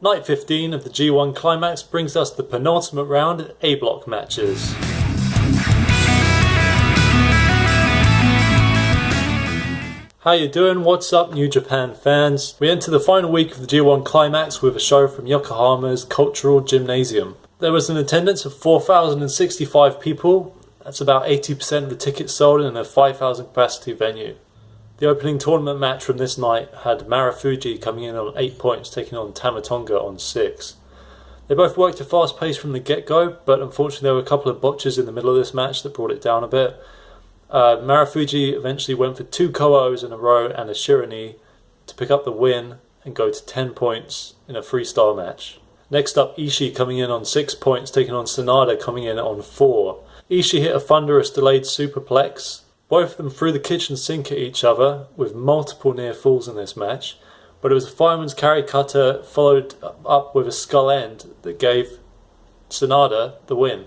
Night 15 of the G1 Climax brings us the penultimate round of A block matches. How you doing? What's up, New Japan fans? We enter the final week of the G1 Climax with a show from Yokohama's Cultural Gymnasium. There was an attendance of 4,065 people. That's about 80% of the tickets sold in a 5,000 capacity venue. The opening tournament match from this night had Marufuji coming in on 8 points, taking on Tamatonga on 6. They both worked a fast pace from the get-go, but unfortunately there were a couple of botches in the middle of this match that brought it down a bit. Marufuji eventually went for 2 KOs in a row and a Shirani to pick up the win and go to 10 points in a freestyle match. Next up, Ishii coming in on 6 points, taking on Sanada coming in on 4. Ishii hit a thunderous delayed superplex. Both of them threw the kitchen sink at each other with multiple near falls in this match, but it was a fireman's carry cutter followed up with a skull end that gave Sanada the win.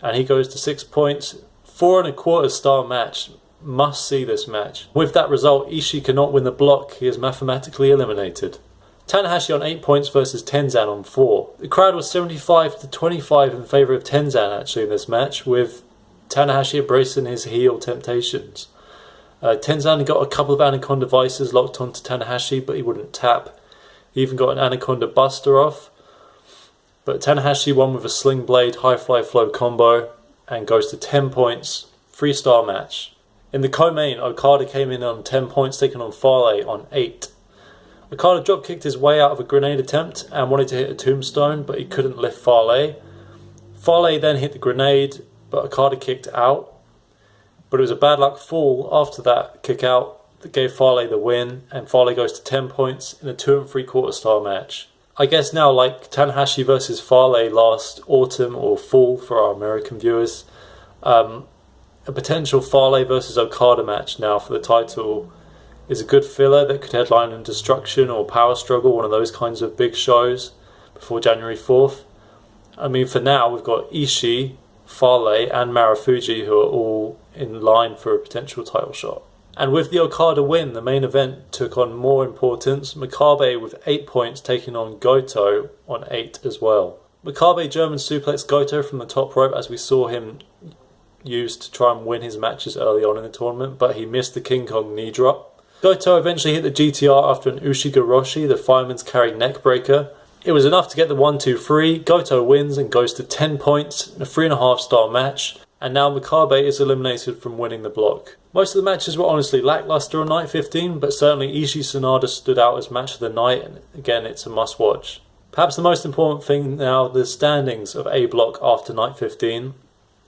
And he goes to 6 points. 4 1/4 star match. Must see this match. With that result, Ishii cannot win the block. He is mathematically eliminated. Tanahashi on 8 points versus Tenzan on 4. The crowd was 75-25 in favour of Tenzan actually in this match, with Tanahashi embracing his heel temptations. Tenzan got a couple of Anaconda Vices locked onto Tanahashi, but he wouldn't tap. He even got an Anaconda Buster off. But Tanahashi won with a Sling Blade High Fly Flow combo and goes to 10 points, 3-star match. In the co-main, Okada came in on 10 points, taking on Fale on 8. Okada drop-kicked his way out of a grenade attempt and wanted to hit a tombstone, but he couldn't lift Fale. Fale then hit the grenade, but Okada kicked out. But it was a bad luck fall after that kick out that gave Fale the win, and Fale goes to 10 points in a 2 3/4 star match. I guess now, like Tanahashi versus Fale last autumn or fall for our American viewers, a potential Fale versus Okada match now for the title is a good filler that could headline in Destruction or Power Struggle, one of those kinds of big shows before January 4th. I mean, for now, we've got Ishii, Fale and Marufuji who are all in line for a potential title shot. And with the Okada win, the main event took on more importance. Makabe with 8 points taking on Goto on 8 as well. Makabe German suplex Goto from the top rope as we saw him use to try and win his matches early on in the tournament, but he missed the King Kong knee drop. Goto eventually hit the GTR after an Ushigoroshi, the fireman's carry neck breaker. It was enough to get the 1-2-3. Goto wins and goes to 10 points in a 3.5-star match. And now Makabe is eliminated from winning the block. Most of the matches were honestly lackluster on night 15, but certainly Ishii Sanada stood out as match of the night, and again it's a must watch. Perhaps the most important thing now, the standings of A block after night 15.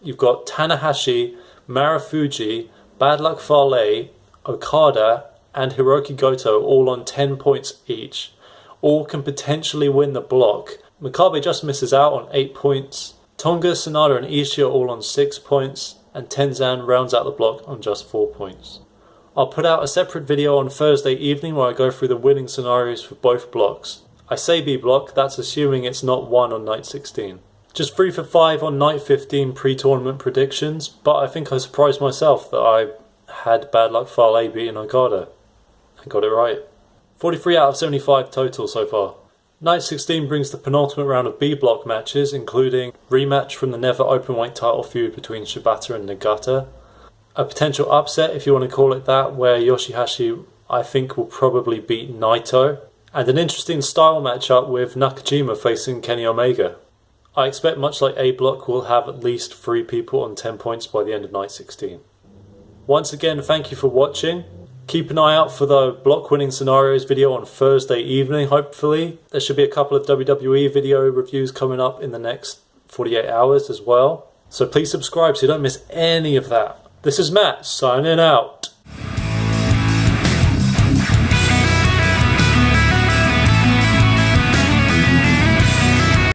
You've got Tanahashi, Marufuji, Bad Luck Fale, Okada and Hiroki Goto all on 10 points each. All can potentially win the block. Makabe just misses out on 8 points. Tonga, Sanada and Ishii are all on 6 points, and Tenzan rounds out the block on just 4 points. I'll put out a separate video on Thursday evening where I go through the winning scenarios for both blocks. I say B block, that's assuming it's not 1 on night 16. Just 3 for 5 on night 15 pre-tournament predictions, but I think I surprised myself that I had Bad Luck Fale beating Okada. I got it right. 43 out of 75 total so far. Night 16 brings the penultimate round of B block matches, including rematch from the never openweight title feud between Shibata and Nagata. A potential upset, if you want to call it that, where Yoshihashi, I think, will probably beat Naito. And an interesting style matchup with Nakajima facing Kenny Omega. I expect, much like A block, we'll have at least 3 people on 10 points by the end of night 16. Once again, thank you for watching. Keep an eye out for the block winning scenarios video on Thursday evening, hopefully. There should be a couple of WWE video reviews coming up in the next 48 hours as well. So please subscribe so you don't miss any of that. This is Matt, signing out.